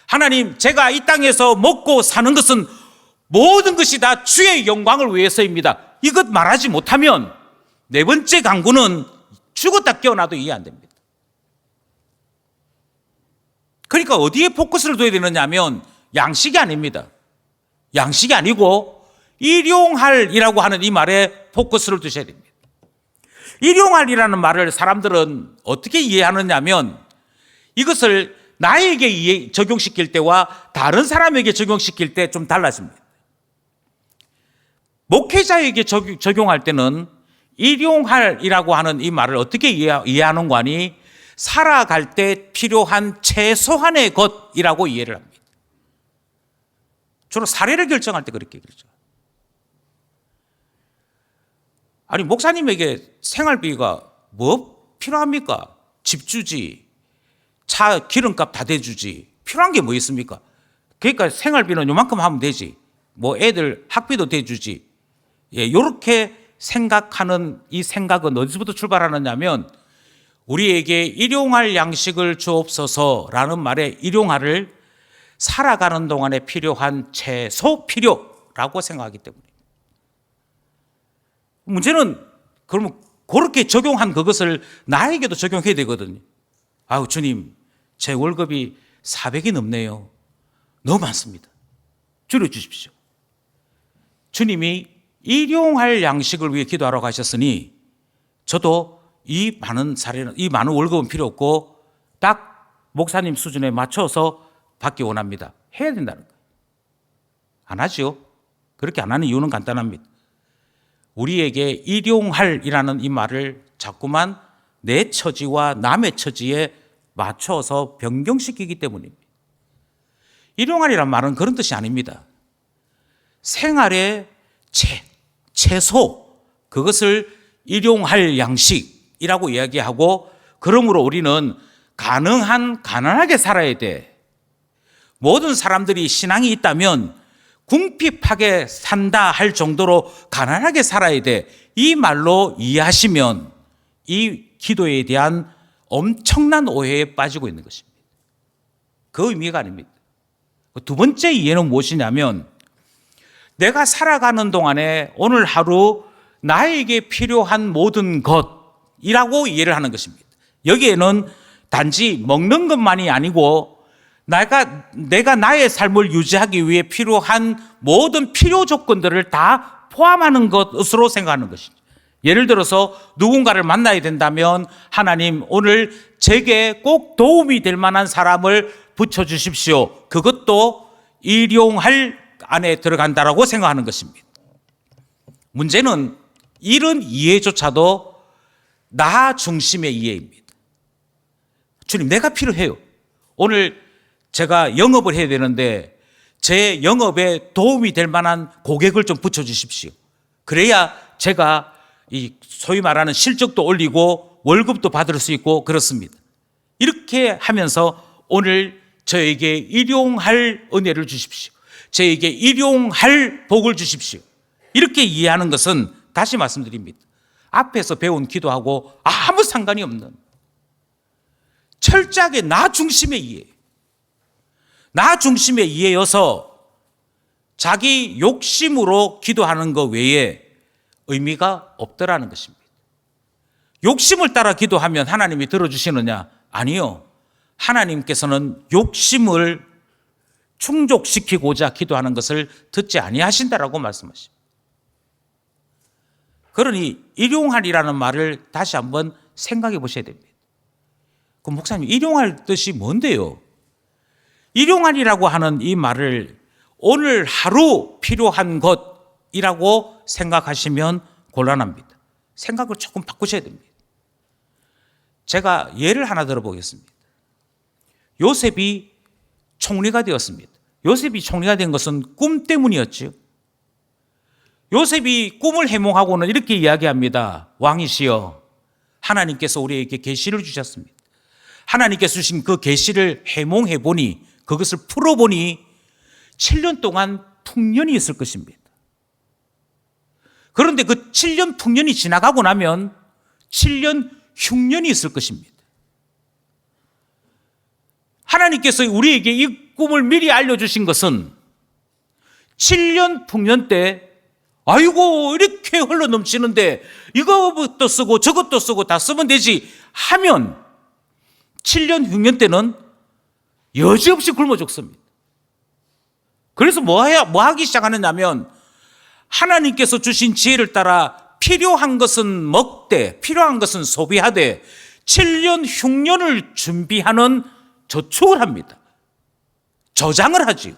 하나님 제가 이 땅에서 먹고 사는 것은 모든 것이 다 주의 영광을 위해서입니다. 이것 말하지 못하면 네 번째 강구는 죽었다 깨어나도 이해 안 됩니다. 그러니까 어디에 포커스를 둬야 되느냐 하면 양식이 아닙니다. 양식이 아니고 일용할이라고 하는 이 말에 포커스를 두셔야 됩니다. 일용할이라는 말을 사람들은 어떻게 이해하느냐 하면 이것을 나에게 적용시킬 때와 다른 사람에게 적용시킬 때 좀 달라집니다. 목회자에게 적용할 때는 일용할이라고 하는 이 말을 어떻게 이해하는 거 아니? 살아갈 때 필요한 최소한의 것이라고 이해를 합니다. 주로 사례를 결정할 때 그렇게 그러죠. 아니 목사님에게 생활비가 뭐 필요합니까? 집 주지, 차 기름값 다 대주지, 필요한 게 뭐 있습니까? 그러니까 생활비는 요만큼 하면 되지, 뭐 애들 학비도 대주지. 예, 이렇게 생각하는 이 생각은 어디서부터 출발하느냐 하면 우리에게 일용할 양식을 주옵소서라는 말에 일용할을 살아가는 동안에 필요한 최소 필요라고 생각하기 때문입니다. 문제는 그러면 그렇게 적용한 그것을 나에게도 적용해야 되거든요. 아우 주님 제 월급이 400이 넘네요. 너무 많습니다. 줄여주십시오. 주님이 일용할 양식을 위해 기도하러 가셨으니 저도 이 많은 월급은 필요 없고 딱 목사님 수준에 맞춰서 받기 원합니다. 해야 된다는 거예요. 안 하죠. 그렇게 안 하는 이유는 간단합니다. 우리에게 일용할이라는 이 말을 자꾸만 내 처지와 남의 처지에 맞춰서 변경시키기 때문입니다. 일용할이란 말은 그런 뜻이 아닙니다. 생활의 최소, 그것을 일용할 양식이라고 이야기하고, 그러므로 우리는 가능한 가난하게 살아야 돼. 모든 사람들이 신앙이 있다면 궁핍하게 산다 할 정도로 가난하게 살아야 돼. 이 말로 이해하시면 이 기도에 대한 엄청난 오해에 빠지고 있는 것입니다. 그 의미가 아닙니다. 두 번째 이해는 무엇이냐면 내가 살아가는 동안에 오늘 하루 나에게 필요한 모든 것이라고 이해를 하는 것입니다. 여기에는 단지 먹는 것만이 아니고 내가 나의 삶을 유지하기 위해 필요한 모든 필요 조건들을 다 포함하는 것으로 생각하는 것입니다. 예를 들어서 누군가를 만나야 된다면 하나님 오늘 제게 꼭 도움이 될 만한 사람을 붙여주십시오. 그것도 일용할 안에 들어간다라고 생각하는 것입니다. 문제는 이런 이해조차도 나 중심의 이해입니다. 주님 내가 필요해요. 오늘 제가 영업을 해야 되는데 제 영업에 도움이 될 만한 고객을 좀 붙여주십시오. 그래야 제가 이 소위 말하는 실적도 올리고 월급도 받을 수 있고 그렇습니다. 이렇게 하면서 오늘 저에게 일용할 은혜를 주십시오. 저에게 일용할 복을 주십시오. 이렇게 이해하는 것은 다시 말씀드립니다. 앞에서 배운 기도하고 아무 상관이 없는 철저하게 나 중심의 이해. 나 중심의 이해여서 자기 욕심으로 기도하는 것 외에 의미가 없더라는 것입니다. 욕심을 따라 기도하면 하나님이 들어주시느냐? 아니요. 하나님께서는 욕심을 충족시키고자 기도하는 것을 듣지 아니하신다라고 말씀하십니다. 그러니 일용할이라는 말을 다시 한번 생각해 보셔야 됩니다. 그 목사님, 일용할 뜻이 뭔데요? 일용할이라고 하는 이 말을 오늘 하루 필요한 것이라고 생각하시면 곤란합니다. 생각을 조금 바꾸셔야 됩니다. 제가 예를 하나 들어보겠습니다. 요셉이 총리가 되었습니다. 요셉이 총리가 된 것은 꿈 때문이었죠. 요셉이 꿈을 해몽하고는 이렇게 이야기합니다. 왕이시여, 하나님께서 우리에게 계시를 주셨습니다. 하나님께서 주신 그 계시를 해몽해 보니, 그것을 풀어보니 7년 동안 풍년이 있을 것입니다. 그런데 그 7년 풍년이 지나가고 나면 7년 흉년이 있을 것입니다. 하나님께서 우리에게 이 꿈을 미리 알려주신 것은 7년 풍년 때 아이고 이렇게 흘러 넘치는데 이것도 쓰고 저것도 쓰고 다 쓰면 되지 하면 7년 흉년 때는 여지없이 굶어 죽습니다. 그래서 뭐 하기 시작하느냐면 하나님께서 주신 지혜를 따라 필요한 것은 먹되 필요한 것은 소비하되 7년 흉년을 준비하는 저축을 합니다. 저장을 하지요.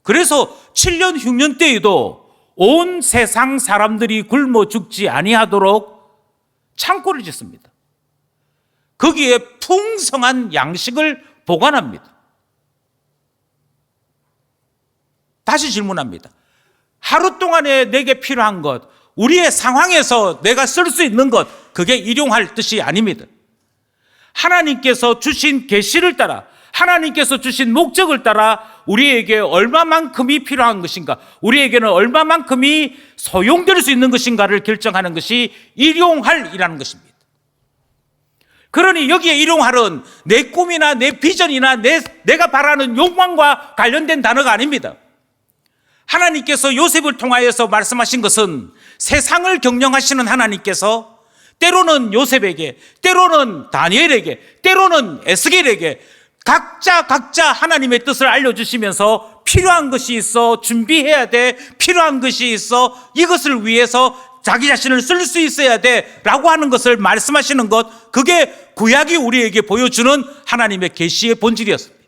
그래서 7년 흉년 때에도 온 세상 사람들이 굶어 죽지 아니하도록 창고를 짓습니다. 거기에 풍성한 양식을 보관합니다. 다시 질문합니다. 하루 동안에 내게 필요한 것, 우리의 상황에서 내가 쓸 수 있는 것, 그게 일용할 뜻이 아닙니다. 하나님께서 주신 계시를 따라, 하나님께서 주신 목적을 따라 우리에게 얼마만큼이 필요한 것인가, 우리에게는 얼마만큼이 소용될 수 있는 것인가를 결정하는 것이 일용할이라는 것입니다. 그러니 여기에 일용할은 내 꿈이나 내 비전이나 내가 바라는 욕망과 관련된 단어가 아닙니다. 하나님께서 요셉을 통하여서 말씀하신 것은 세상을 경영하시는 하나님께서 때로는 요셉에게, 때로는 다니엘에게, 때로는 에스겔에게 각자 하나님의 뜻을 알려주시면서 필요한 것이 있어 준비해야 돼, 필요한 것이 있어 이것을 위해서 자기 자신을 쓸 수 있어야 돼 라고 하는 것을 말씀하시는 것, 그게 구약이 우리에게 보여주는 하나님의 계시의 본질이었습니다.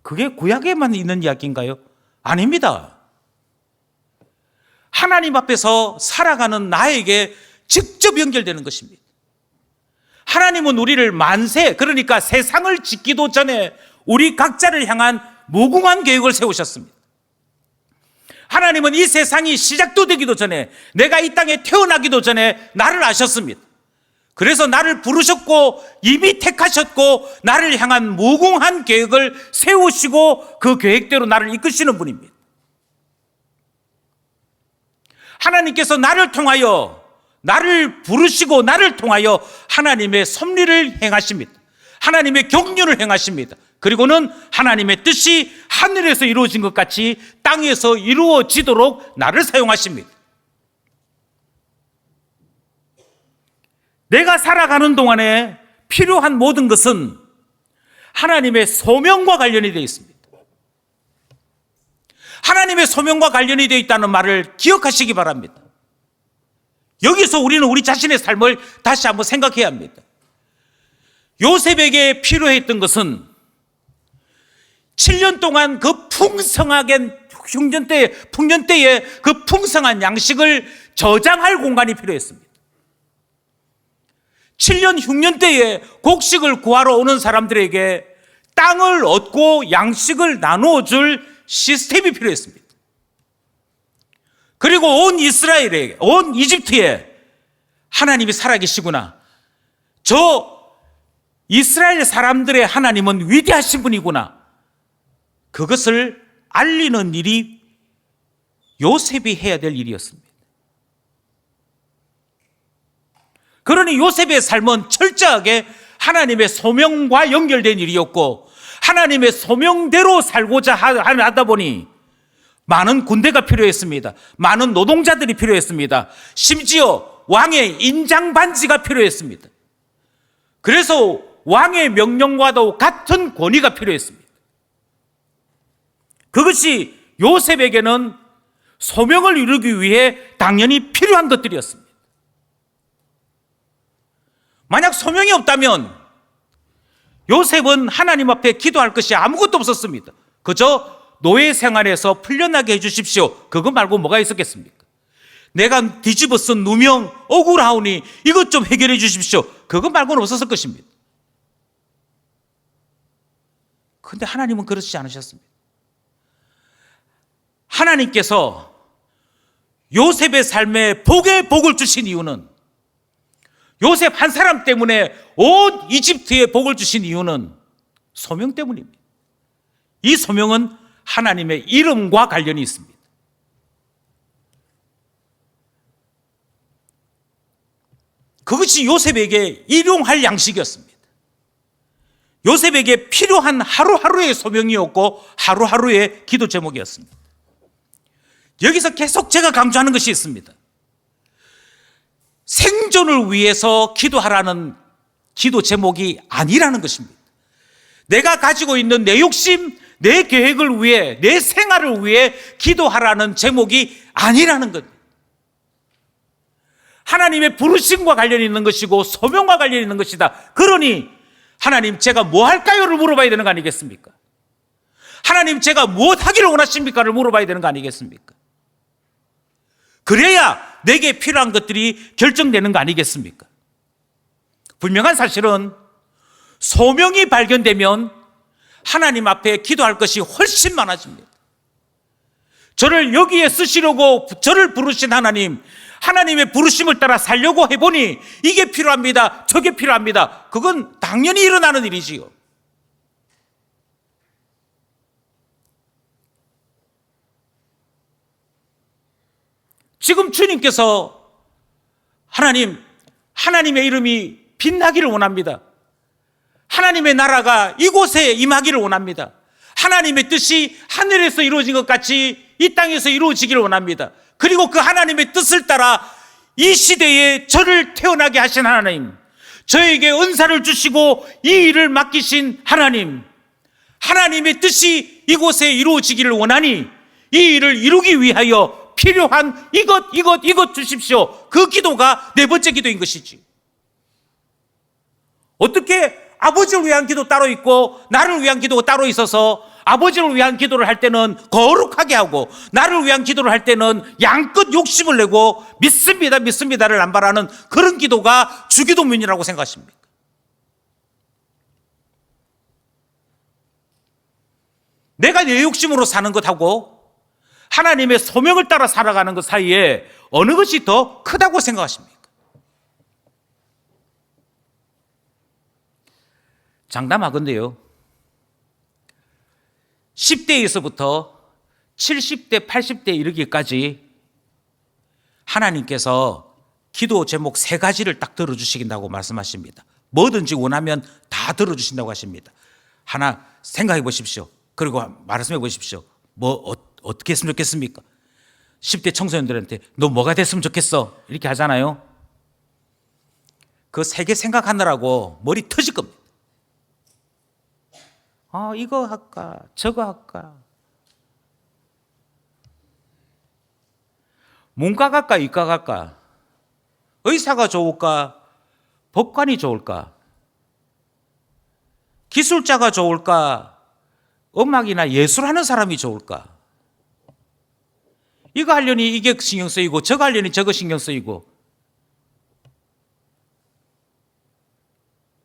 그게 구약에만 있는 이야기인가요? 아닙니다. 하나님 앞에서 살아가는 나에게 직접 연결되는 것입니다. 하나님은 우리를 만세, 그러니까 세상을 짓기도 전에 우리 각자를 향한 무궁한 계획을 세우셨습니다. 하나님은 이 세상이 시작도 되기도 전에, 내가 이 땅에 태어나기도 전에 나를 아셨습니다. 그래서 나를 부르셨고 이미 택하셨고 나를 향한 무궁한 계획을 세우시고 그 계획대로 나를 이끄시는 분입니다. 하나님께서 나를 통하여, 나를 부르시고 나를 통하여 하나님의 섭리를 행하십니다. 하나님의 경륜을 행하십니다. 그리고는 하나님의 뜻이 하늘에서 이루어진 것 같이 땅에서 이루어지도록 나를 사용하십니다. 내가 살아가는 동안에 필요한 모든 것은 하나님의 소명과 관련이 되어 있습니다. 하나님의 소명과 관련이 되어 있다는 말을 기억하시기 바랍니다. 여기서 우리는 우리 자신의 삶을 다시 한번 생각해야 합니다. 요셉에게 필요했던 것은 7년 동안 그 풍성하게 풍년 때에 그 풍성한 양식을 저장할 공간이 필요했습니다. 7년 흉년 때에 곡식을 구하러 오는 사람들에게 땅을 얻고 양식을 나누어 줄 시스템이 필요했습니다. 그리고 온 이스라엘에, 온 이집트에 하나님이 살아계시구나, 저 이스라엘 사람들의 하나님은 위대하신 분이구나, 그것을 알리는 일이 요셉이 해야 될 일이었습니다. 그러니 요셉의 삶은 철저하게 하나님의 소명과 연결된 일이었고, 하나님의 소명대로 살고자 하다 보니 많은 군대가 필요했습니다. 많은 노동자들이 필요했습니다. 심지어 왕의 인장반지가 필요했습니다. 그래서 왕의 명령과도 같은 권위가 필요했습니다. 그것이 요셉에게는 소명을 이루기 위해 당연히 필요한 것들이었습니다. 만약 소명이 없다면 요셉은 하나님 앞에 기도할 것이 아무것도 없었습니다. 그저 노예 생활에서 풀려나게 해주십시오. 그거 말고 뭐가 있었겠습니까? 내가 뒤집어 쓴 누명 억울하오니 이것 좀 해결해 주십시오. 그거 말고는 없었을 것입니다. 그런데 하나님은 그렇지 않으셨습니다. 하나님께서 요셉의 삶에 복의 복을 주신 이유는, 요셉 한 사람 때문에 온 이집트에 복을 주신 이유는 소명 때문입니다. 이 소명은 하나님의 이름과 관련이 있습니다. 그것이 요셉에게 일용할 양식이었습니다. 요셉에게 필요한 하루하루의 소명이었고 하루하루의 기도 제목이었습니다. 여기서 계속 제가 강조하는 것이 있습니다. 생존을 위해서 기도하라는 기도 제목이 아니라는 것입니다. 내가 가지고 있는 내 욕심, 내 계획을 위해, 내 생활을 위해 기도하라는 제목이 아니라는 것. 하나님의 부르심과 관련이 있는 것이고 소명과 관련이 있는 것이다. 그러니 하나님, 제가 뭐 할까요를 물어봐야 되는 거 아니겠습니까? 하나님, 제가 무엇 하기를 원하십니까를 물어봐야 되는 거 아니겠습니까? 그래야 내게 필요한 것들이 결정되는 거 아니겠습니까? 분명한 사실은 소명이 발견되면 하나님 앞에 기도할 것이 훨씬 많아집니다. 저를 여기에 쓰시려고 저를 부르신 하나님, 하나님의 부르심을 따라 살려고 해보니 이게 필요합니다, 저게 필요합니다. 그건 당연히 일어나는 일이지요. 지금 주님께서 하나님의 이름이 빛나기를 원합니다. 하나님의 나라가 이곳에 임하기를 원합니다. 하나님의 뜻이 하늘에서 이루어진 것 같이 이 땅에서 이루어지기를 원합니다. 그리고 그 하나님의 뜻을 따라 이 시대에 저를 태어나게 하신 하나님, 저에게 은사를 주시고 이 일을 맡기신 하나님, 하나님의 뜻이 이곳에 이루어지기를 원하니 이 일을 이루기 위하여 필요한 이것 주십시오. 그 기도가 네 번째 기도인 것이지. 어떻게 아버지를 위한 기도 따로 있고 나를 위한 기도가 따로 있어서 아버지를 위한 기도를 할 때는 거룩하게 하고 나를 위한 기도를 할 때는 양껏 욕심을 내고 믿습니다를 남발하는 그런 기도가 주기도문이라고 생각하십니까? 내가 내 욕심으로 사는 것하고 하나님의 소명을 따라 살아가는 것 사이에 어느 것이 더 크다고 생각하십니까? 장담하건대요, 10대에서부터 70대, 80대 이르기까지 하나님께서 기도 제목 3가지를 딱 들어주신다고 말씀하십니다. 뭐든지 원하면 다 들어주신다고 하십니다. 하나 생각해 보십시오. 그리고 말씀해 보십시오. 어떻게 했으면 좋겠습니까? 10대 청소년들한테 너 뭐가 됐으면 좋겠어? 이렇게 하잖아요. 그 3개 생각하느라고 머리 터질 겁니다. 이거 할까? 저거 할까? 문과 갈까? 이과 갈까? 의사가 좋을까? 법관이 좋을까? 기술자가 좋을까? 음악이나 예술하는 사람이 좋을까? 이거 하려니 이게 신경 쓰이고 저거 하려니 저거 신경 쓰이고,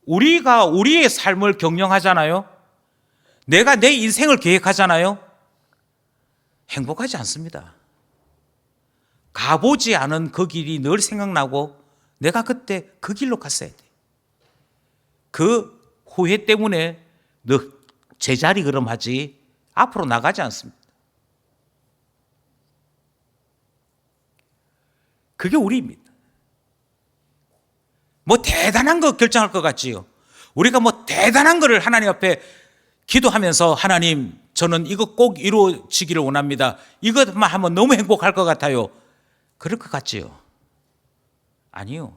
우리가 우리의 삶을 경영하잖아요. 내가 내 인생을 계획하잖아요. 행복하지 않습니다. 가보지 않은 그 길이 늘 생각나고 내가 그때 그 길로 갔어야 돼. 그 후회 때문에 너 제자리 걸음하지 앞으로 나가지 않습니다. 그게 우리입니다. 뭐 대단한 거 결정할 것 같지요. 우리가 뭐 대단한 거를 하나님 앞에 기도하면서 하나님, 저는 이거 꼭 이루어지기를 원합니다. 이것만 하면 너무 행복할 것 같아요. 그럴 것 같지요? 아니요.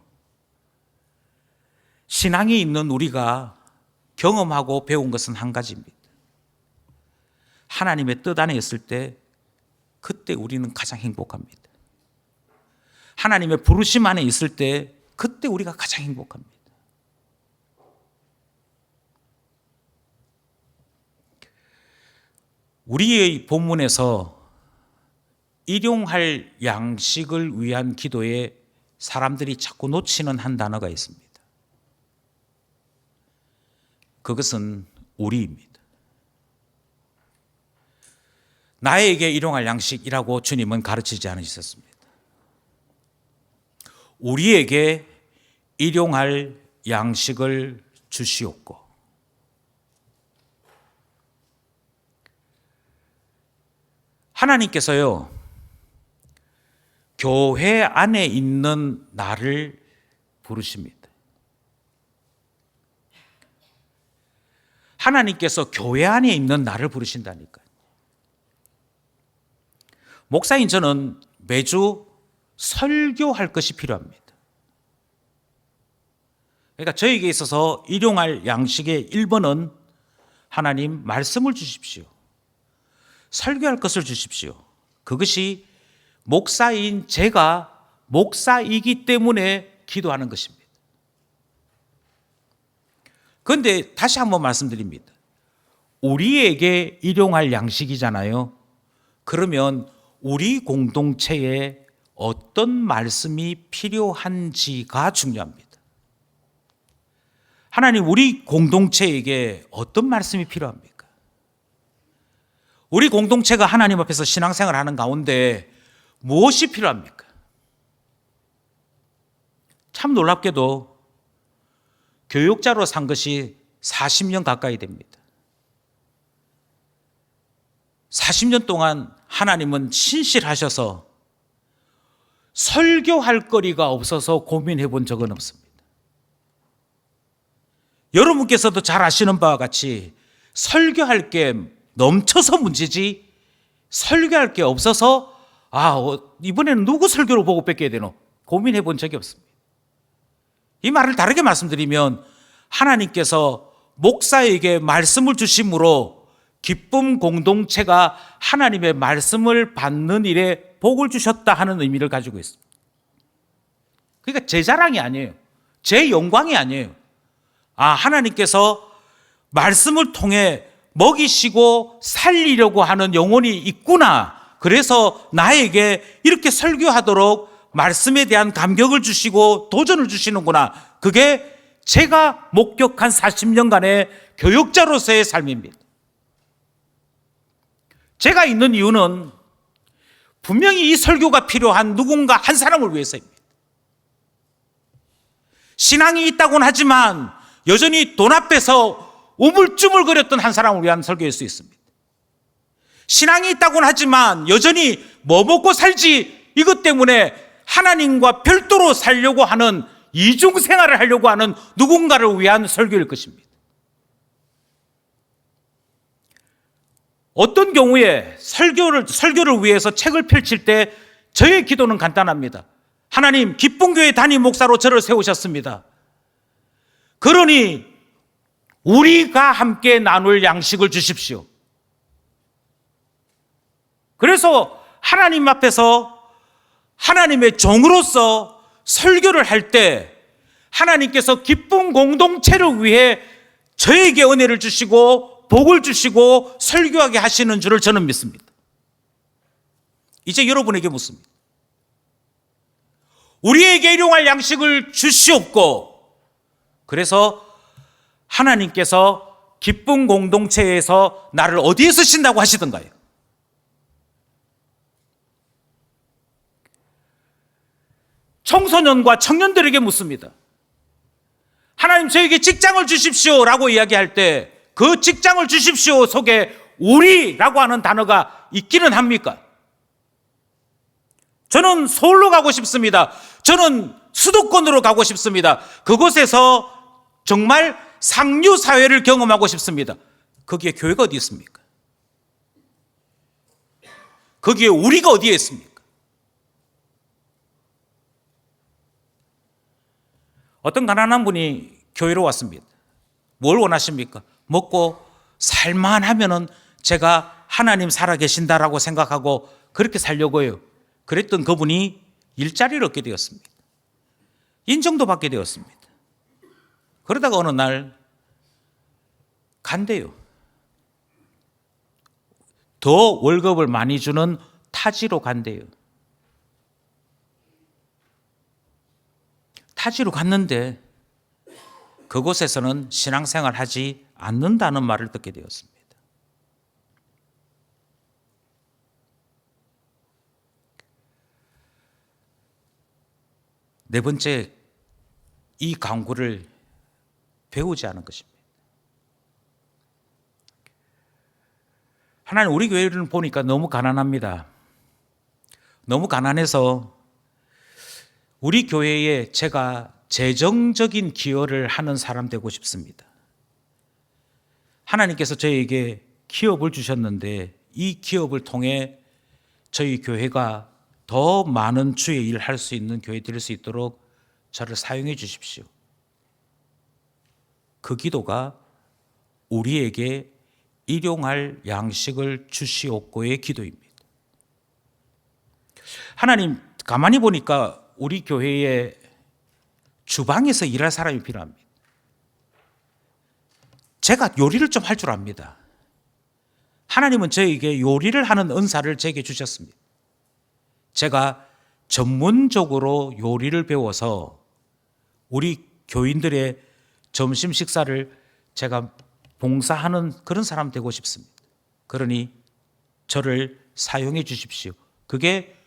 신앙이 있는 우리가 경험하고 배운 것은 한 가지입니다. 하나님의 뜻 안에 있을 때 그때 우리는 가장 행복합니다. 하나님의 부르심 안에 있을 때 그때 우리가 가장 행복합니다. 우리의 본문에서 일용할 양식을 위한 기도에 사람들이 자꾸 놓치는 한 단어가 있습니다. 그것은 우리입니다. 나에게 일용할 양식이라고 주님은 가르치지 않으셨습니다. 우리에게 일용할 양식을 주시옵고, 하나님께서요, 교회 안에 있는 나를 부르십니다. 하나님께서 교회 안에 있는 나를 부르신다니까요. 목사인 저는 매주 설교할 것이 필요합니다. 그러니까 저에게 있어서 일용할 양식의 1번은 하나님 말씀을 주십시오. 설교할 것을 주십시오. 그것이 목사인 제가 목사이기 때문에 기도하는 것입니다. 그런데 다시 한번 말씀드립니다. 우리에게 일용할 양식이잖아요. 그러면 우리 공동체에 어떤 말씀이 필요한지가 중요합니다. 하나님, 우리 공동체에게 어떤 말씀이 필요합니까? 우리 공동체가 하나님 앞에서 신앙생활을 하는 가운데 무엇이 필요합니까? 참 놀랍게도 교육자로 산 것이 40년 가까이 됩니다. 40년 동안 하나님은 신실하셔서 설교할 거리가 없어서 고민해 본 적은 없습니다. 여러분께서도 잘 아시는 바와 같이 설교할 게 넘쳐서 문제지 설교할 게 없어서 이번에는 누구 설교를 보고 뺏겨야 되노? 고민해 본 적이 없습니다. 이 말을 다르게 말씀드리면 하나님께서 목사에게 말씀을 주심으로 기쁨 공동체가 하나님의 말씀을 받는 일에 복을 주셨다 하는 의미를 가지고 있습니다. 그러니까 제 자랑이 아니에요. 제 영광이 아니에요. 하나님께서 말씀을 통해 먹이시고 살리려고 하는 영혼이 있구나. 그래서 나에게 이렇게 설교하도록 말씀에 대한 감격을 주시고 도전을 주시는구나. 그게 제가 목격한 40년간의 교육자로서의 삶입니다. 제가 있는 이유는 분명히 이 설교가 필요한 누군가 한 사람을 위해서입니다. 신앙이 있다고는 하지만 여전히 돈 앞에서 우물쭈물거렸던 한 사람을 위한 설교일 수 있습니다. 신앙이 있다고는 하지만 여전히 뭐 먹고 살지 이것 때문에 하나님과 별도로 살려고 하는 이중생활을 하려고 하는 누군가를 위한 설교일 것입니다. 어떤 경우에 설교를 위해서 책을 펼칠 때 저의 기도는 간단합니다. 하나님, 기쁨교회 담임 목사로 저를 세우셨습니다. 그러니 우리가 함께 나눌 양식을 주십시오. 그래서 하나님 앞에서 하나님의 종으로서 설교를 할 때 하나님께서 기쁨 공동체를 위해 저에게 은혜를 주시고 복을 주시고 설교하게 하시는 줄을 저는 믿습니다. 이제 여러분에게 묻습니다. 우리에게 일용할 양식을 주시옵고, 그래서 하나님께서 기쁨 공동체에서 나를 어디에 쓰신다고 하시던가요? 청소년과 청년들에게 묻습니다. 하나님, 저에게 직장을 주십시오라고 이야기할 때 그 직장을 주십시오 속에 우리라고 하는 단어가 있기는 합니까? 저는 서울로 가고 싶습니다. 저는 수도권으로 가고 싶습니다. 그곳에서 정말 상류 사회를 경험하고 싶습니다. 거기에 교회가 어디 있습니까? 거기에 우리가 어디에 있습니까? 어떤 가난한 분이 교회로 왔습니다. 뭘 원하십니까? 먹고 살만 하면은 제가 하나님 살아계신다라고 생각하고 그렇게 살려고요. 그랬던 그분이 일자리를 얻게 되었습니다. 인정도 받게 되었습니다. 그러다가 어느 날 간대요. 더 월급을 많이 주는 타지로 간대요. 타지로 갔는데 그곳에서는 신앙생활 하지 않는다는 말을 듣게 되었습니다. 네 번째, 이 강구를 배우지 않은 것입니다. 하나님, 우리 교회를 보니까 너무 가난합니다. 너무 가난해서 우리 교회에 제가 재정적인 기여를 하는 사람 되고 싶습니다. 하나님께서 저에게 기업을 주셨는데 이 기업을 통해 저희 교회가 더 많은 주의 일을 할 수 있는 교회 될 수 있도록 저를 사용해 주십시오. 그 기도가 우리에게 일용할 양식을 주시옵고의 기도입니다. 하나님, 가만히 보니까 우리 교회에 주방에서 일할 사람이 필요합니다. 제가 요리를 좀 할 줄 압니다. 하나님은 저에게 요리를 하는 은사를 제게 주셨습니다. 제가 전문적으로 요리를 배워서 우리 교인들의 점심 식사를 제가 봉사하는 그런 사람 되고 싶습니다. 그러니 저를 사용해 주십시오. 그게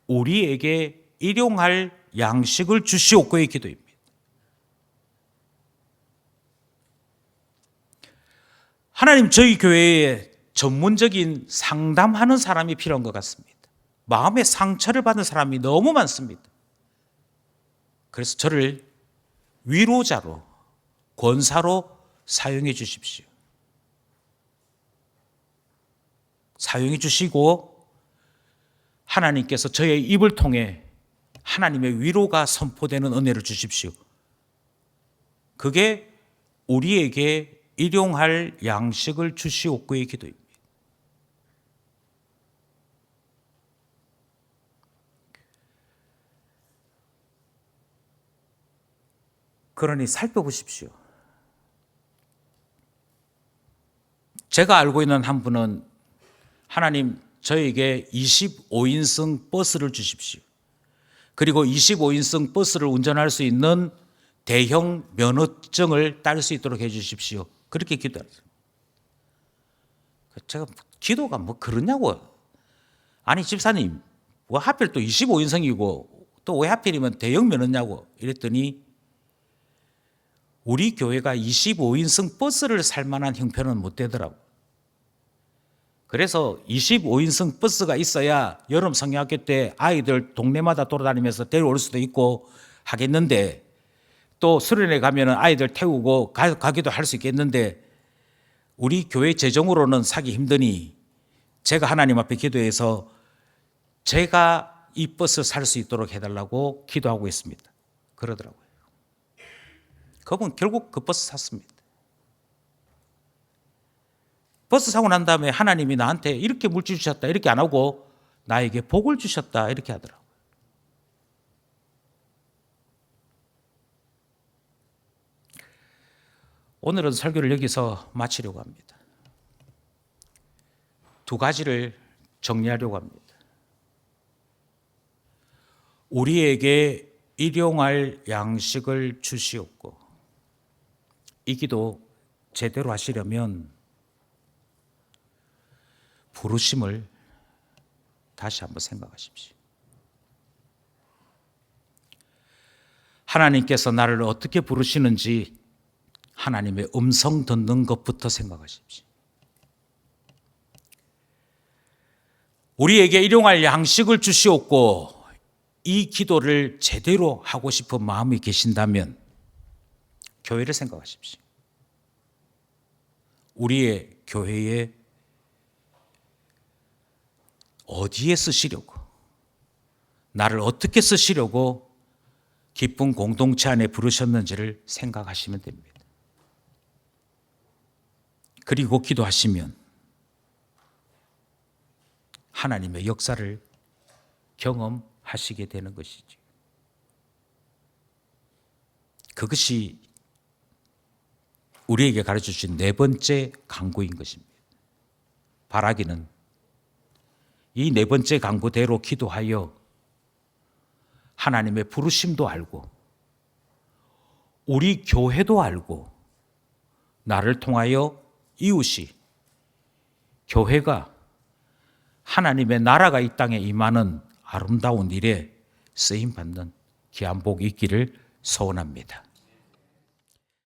우리에게 일용할 양식을 주시옵고의 기도입니다. 하나님, 저희 교회에 전문적인 상담하는 사람이 필요한 것 같습니다. 마음의 상처를 받은 사람이 너무 많습니다. 그래서 저를 위로자로, 권사로 사용해 주십시오. 사용해 주시고 하나님께서 저의 입을 통해 하나님의 위로가 선포되는 은혜를 주십시오. 그게 우리에게 일용할 양식을 주시옵고의 기도입니다. 그러니 살펴보십시오. 제가 알고 있는 한 분은 하나님, 저에게 25인승 버스를 주십시오. 그리고 25인승 버스를 운전할 수 있는 대형 면허증을 딸 수 있도록 해 주십시오. 그렇게 기도했어요. 제가 기도가 뭐 그러냐고. 아니 집사님, 왜 하필 또 25인승이고 또 왜 하필이면 대형 면허냐고 이랬더니 우리 교회가 25인승 버스를 살 만한 형편은 못 되더라고요. 그래서 25인승 버스가 있어야 여름 성경학교 때 아이들 동네마다 돌아다니면서 데려올 수도 있고 하겠는데, 또 수련회 가면 아이들 태우고 가기도 할 수 있겠는데 우리 교회 재정으로는 사기 힘드니 제가 하나님 앞에 기도해서 제가 이 버스 살 수 있도록 해달라고 기도하고 있습니다. 그러더라고요. 그분 결국 그 버스 샀습니다. 버스 사고 난 다음에 하나님이 나한테 이렇게 물질 주셨다 이렇게 안 하고 나에게 복을 주셨다 이렇게 하더라고요. 오늘은 설교를 여기서 마치려고 합니다. 두 가지를 정리하려고 합니다. 우리에게 일용할 양식을 주시옵고, 이 기도 제대로 하시려면 부르심을 다시 한번 생각하십시오. 하나님께서 나를 어떻게 부르시는지 하나님의 음성 듣는 것부터 생각하십시오. 우리에게 일용할 양식을 주시옵고, 이 기도를 제대로 하고 싶은 마음이 계신다면 교회를 생각하십시오. 우리의 교회에 어디에 쓰시려고, 나를 어떻게 쓰시려고 기쁜 공동체 안에 부르셨는지를 생각하시면 됩니다. 그리고 기도하시면 하나님의 역사를 경험하시게 되는 것이죠. 그것이 우리에게 가르쳐 주신 네 번째 강구인 것입니다. 바라기는 이 네 번째 강구대로 기도하여 하나님의 부르심도 알고 우리 교회도 알고 나를 통하여 이웃이 교회가 하나님의 나라가 이 땅에 임하는 아름다운 일에 쓰임받는 귀한 복이 있기를 소원합니다.